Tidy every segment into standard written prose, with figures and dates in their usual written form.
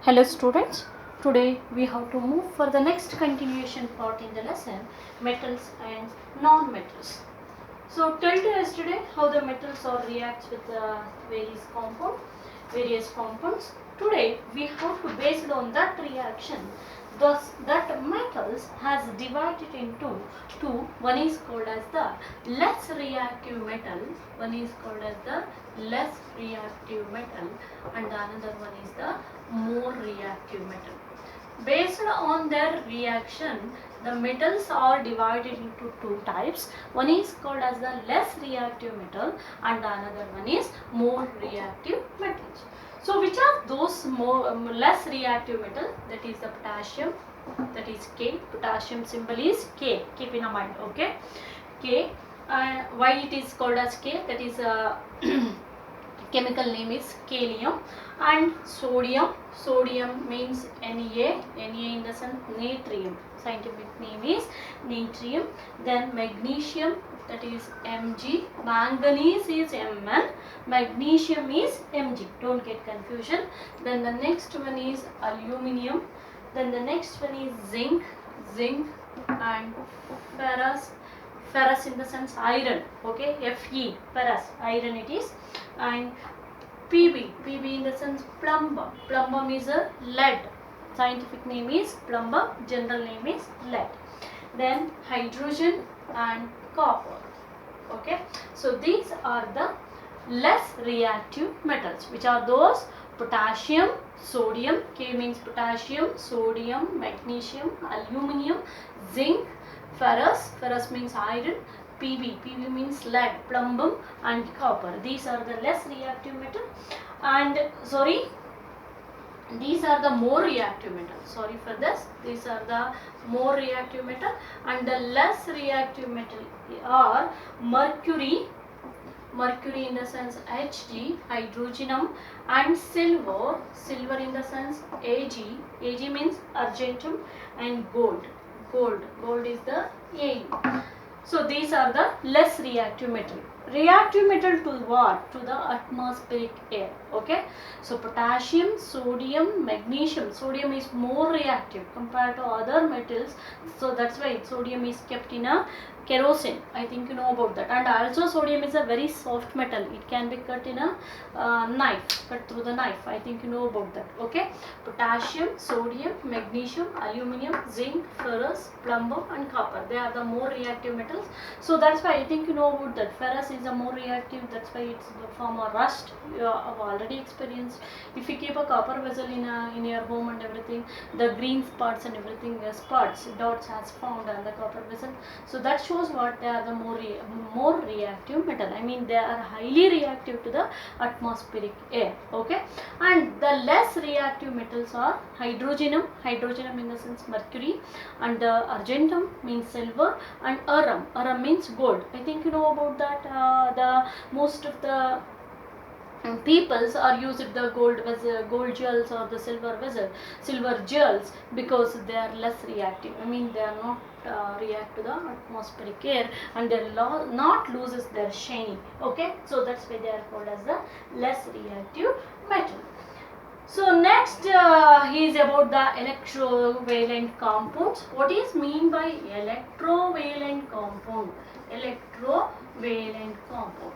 Hello students, today we have to move for the next continuation part in the lesson, metals and non-metals. So tell to yesterday how the metals or reacts with various compounds. Today we have to based on that reaction, thus that metals has divided into two. One is called as the less reactive metal, one is called as the less reactive metal, and the another one is the more reactive metal. Based on their reaction, the metals are divided into two types. One is called as the less reactive metal and another one is more reactive metals. So which are those less reactive metal? That is the potassium, that is K. Potassium symbol is K. Keep in mind, okay? K. Why it is called as K? That is chemical name is kalium. And sodium means Na in the sense natrium, scientific name is natrium. Then magnesium, that is Mg, manganese is Mn, magnesium is Mg, don't get confusion. Then the next one is aluminium, then the next one is zinc and ferrous in the sense iron, okay, Fe, ferrous, iron it is. And Pb in the sense plumbum is a lead, scientific name is plumbum, general name is lead. Then hydrogen and copper, okay. So these are the less reactive metals, which are those potassium, sodium, K means potassium, sodium, magnesium, aluminium, zinc, ferrous means iron, Pb means lead, plumbum and copper. These are the less reactive metal, and these are the more reactive metal. Sorry for this. These are the more reactive metal, and the less reactive metal are mercury in the sense Hg, hydrogenum, and silver in the sense Ag means argentum, and gold is the Au. So these are the less reactive metal. Reactive metal to what? To the atmospheric air, okay. So potassium, sodium, magnesium. Sodium is more reactive compared to other metals, so that's why sodium is kept in a kerosene. I think you know about that. And also sodium is a very soft metal. It can be cut in a cut through the knife. I think you know about that, okay. Potassium, sodium, magnesium, aluminium, zinc, ferrous, plumbum and copper. They are the more reactive metals. So that's why I think you know about that. Ferrous is a more reactive. That's why it's the form of rust. You have already experienced. If you keep a copper vessel in your home and everything, the green spots and everything, dots has found on the copper vessel. So that shows what they are the more reactive metal. I mean they are highly reactive to the atmospheric air, okay. And the less reactive metals are hydrogenum in the sense mercury, and the argentum means silver, and arum means gold. I think you know about that. The most of the peoples are used the gold jewels or the silver jewels because they are less reactive. I mean they are not react to the atmospheric air, and they not loses their shiny, okay. So that's why they are called as the less reactive metal. So next is about the electrovalent compounds. What is mean by electrovalent compound? Electrovalent compound.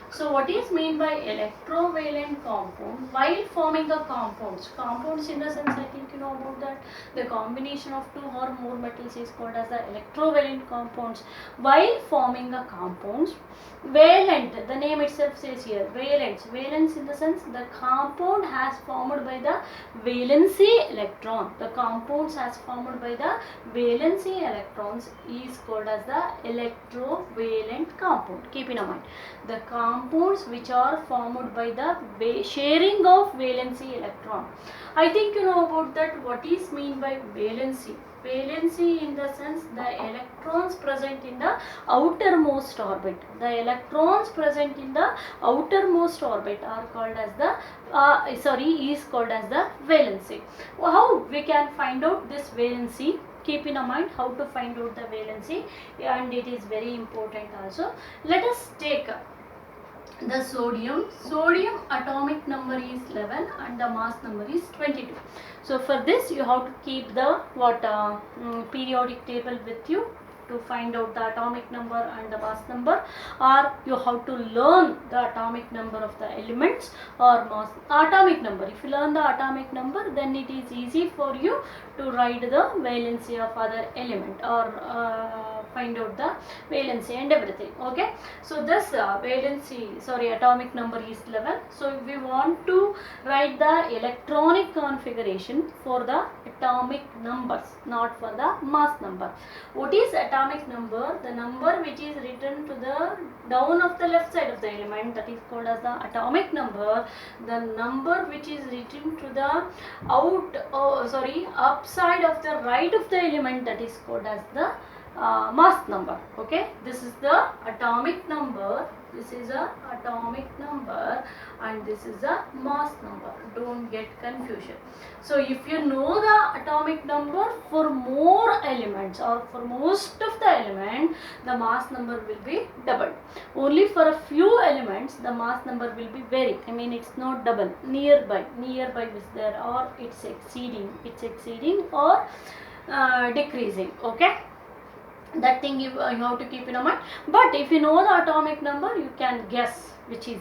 So what is mean by electrovalent compound? While forming a compounds in the sense, I think you know about that, the combination of two or more metals is called as the electrovalent compounds. While forming a compounds, valent, the name itself says here, valence in the sense the compound has formed by the valency electron. The compounds has formed by the valency electrons is called as the electrovalent compound. Keep in mind, the compounds which are formed by the sharing of valency electron. I think you know about that. What is mean by valency? Valency in the sense the electrons present in the outermost orbit. The electrons present in the outermost orbit are called as the is called as the valency. How we can find out this valency? Keep in mind how to find out the valency, and it is very important also. Let us take the sodium atomic number is 11 and the mass number is 22. So for this you have to keep the periodic table with you to find out the atomic number and the mass number, or you have to learn the atomic number of the elements or mass atomic number. If you learn the atomic number, then it is easy for you to write the valency of other element or find out the valency and everything. Okay, so this atomic number is 11. So if we want to write the electronic configuration for the atomic numbers, not for the mass number. What is atomic number? The number which is written to the down of the left side of the element, that is called as the atomic number. The number which is written to the upside of the right of the element, that is called as the mass number. Okay, this is the atomic number, this is a atomic number, and this is a mass number. Don't get confusion. So if you know the atomic number for more elements or for most of the element, the mass number will be doubled. Only for a few elements the mass number will be varied. I mean, it's not double, nearby is there, or it's exceeding or decreasing. Okay, that thing you have to keep in mind. But if you know the atomic number, you can guess which is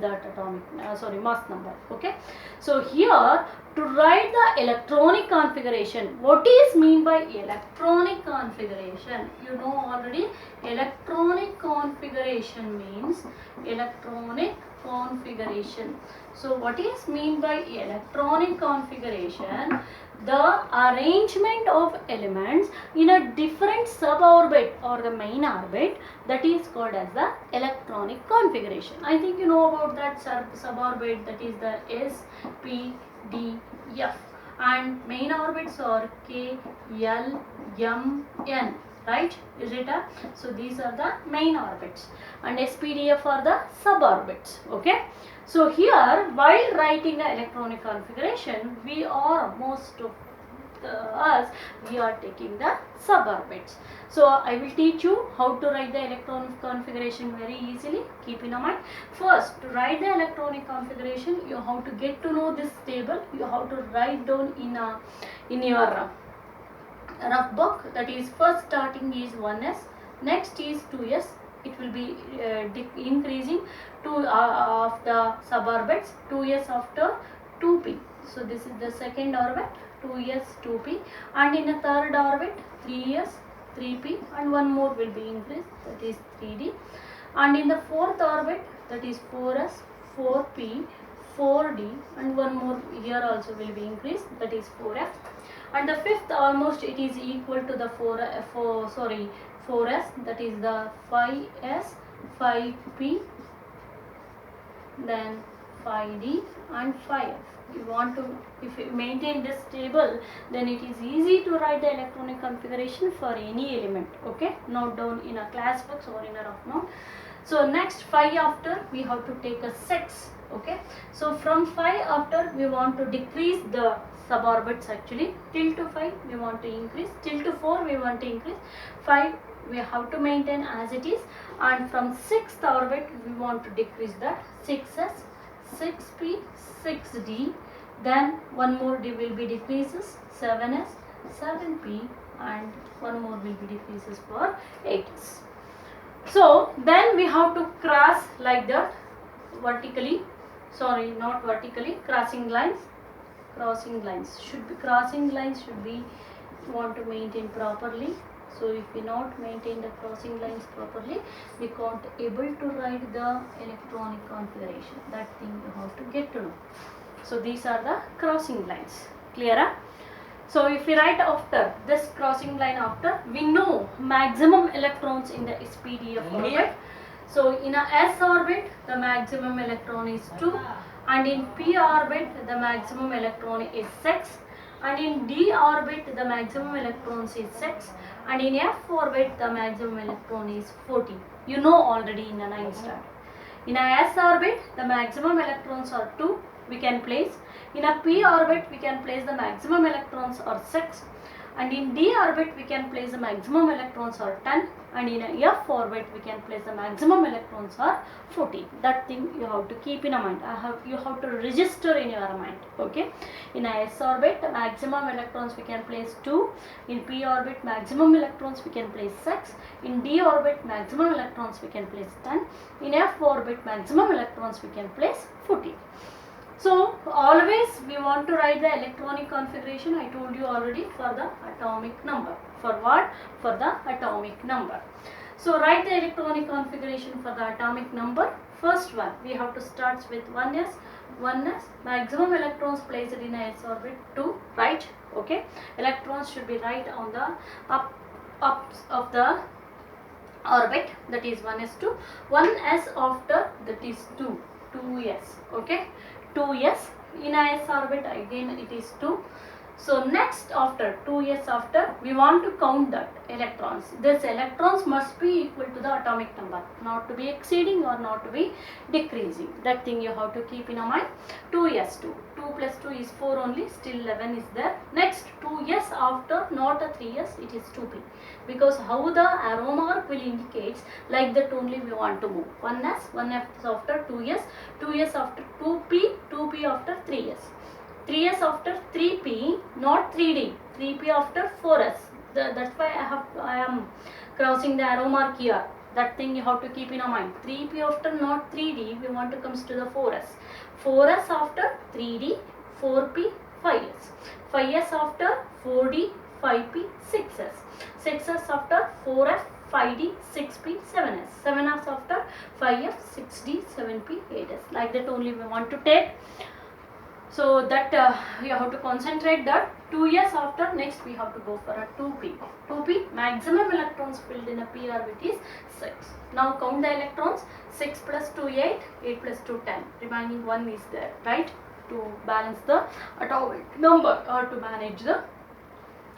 that atomic mass number. Okay, so here to write the electronic configuration, what is mean by electronic configuration? You know already. Electronic configuration means electronic configuration. So what is mean by electronic configuration? The arrangement of elements in a different suborbit or the main orbit, that is called as the electronic configuration. I think you know about that suborbit, that is the S, P, D, F, and main orbits are K, L, M, N. Right? Is it a? So these are the main orbits, and SPDF are the suborbits. Okay. So here, while writing the electronic configuration, we are we are taking the suborbits. So I will teach you how to write the electronic configuration very easily. Keep in mind. First, to write the electronic configuration, you have to get to know this table. You have to write down in your rough book. That is, first starting is 1s, next is 2s. It will be increasing to of the suborbits, 2s after 2p. So this is the second orbit, 2s, 2p, and in the third orbit 3s, 3p, and one more will be increased, that is 3d, and in the fourth orbit, that is 4s, 4p, 4d, and one more here also will be increased, that is 4f, and the fifth almost it is equal to the 4s, that is the 5s, 5p, then 5d and 5f. If you maintain this table, then it is easy to write the electronic configuration for any element. Okay, note down in a class books or in a rough note. So next 5 after we have to take a 6. Okay, so from 5 after we want to decrease the suborbits actually. Till to 5 we want to increase, till to 4 we want to increase, 5 we have to maintain as it is, and from 6th orbit we want to decrease that, 6s, 6p, 6d, then one more will be decreases, 7s, 7p, and one more will be decreases for 8s. So then we have to cross like that, vertically, sorry, not vertically, crossing lines should be want to maintain properly. So if we not maintain the crossing lines properly, we can't able to write the electronic configuration. That thing you have to get to know. So these are the crossing lines. Clear? So if we write after this crossing line after, we know maximum electrons in the SPDF orbit. So in a S orbit, the maximum electron is 2, and in P orbit, the maximum electron is 6, and in D orbit, the maximum electrons is 6, and in F orbit, the maximum electron is 40. You know already in the 9th standard. In a S orbit, the maximum electrons are 2, we can place. In a P orbit, we can place the maximum electrons are 6, and in d orbit we can place the maximum electrons are 10, and in a f orbit we can place the maximum electrons are 14. That thing you have to keep in mind. You have to register in your mind. Okay, in a s orbit maximum electrons we can place 2, in p orbit maximum electrons we can place 6, in d orbit maximum electrons we can place 10, in f orbit maximum electrons we can place 14. So always we want to write the electronic configuration. I told you already, for the atomic number. For what? For the atomic number. So write the electronic configuration for the atomic number. First one, we have to start with 1s. 1s, maximum electrons placed in a s orbit 2, right? Okay, electrons should be right on the ups of the orbit, that is 1s2. 1s after, that is 2s. Okay, 2s in a s orbit, again it is 2. So next, after 2s after, we want to count that electrons. This electrons must be equal to the atomic number, not to be exceeding or not to be decreasing. That thing you have to keep in mind. 2s2, 2 plus 2 is 4 only, still 11 is there. Next, 2s after, not a 3s, it is 2p, because how the arrow mark will indicates, like that only we want to move. 1s, 1f after 2s, 2s after 2p, 2p after 3s. 3s after 3p, not 3d, 3p after 4s. That's why I am crossing the arrow mark here. That thing you have to keep in mind. 3p after, not 3d, we want to comes to the 4s. 4s after 3d, 4p, 5s. 5s after 4d, 5p, 6s. 6s after 4f, 5d, 6p, 7s. 7s after 5f, 6d, 7p, 8s. Like that only we want to take. So that you have to concentrate that. 2s after, next we have to go for a 2p. 2p, maximum electrons filled in a p orbit is 6. Now count the electrons. 6 plus 2, 8, 8 plus 2, 10. Remaining 1 is there, right? To balance the atomic number or to manage the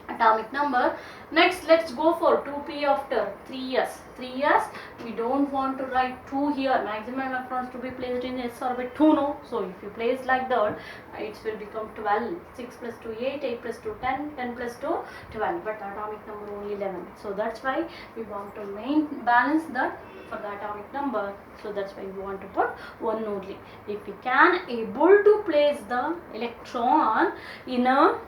atomic number. Next, let's go for 2p after 3s. 3s, we don't want to write 2 here. Maximum electrons to be placed in s orbit 2, no. So if you place like that, it will become 12. 6 plus 2, 8, 8 plus 2, 10, 10 plus 2, 12. But atomic number only 11. So that's why we want to balance that for the atomic number. So that's why we want to put 1 only. If we can able to place the electron in a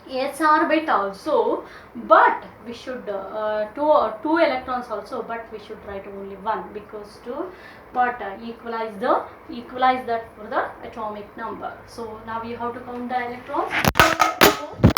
s orbit also, but we should two electrons also, but we should write only 1, because to equalize that for the atomic number. So now we have to count the electrons.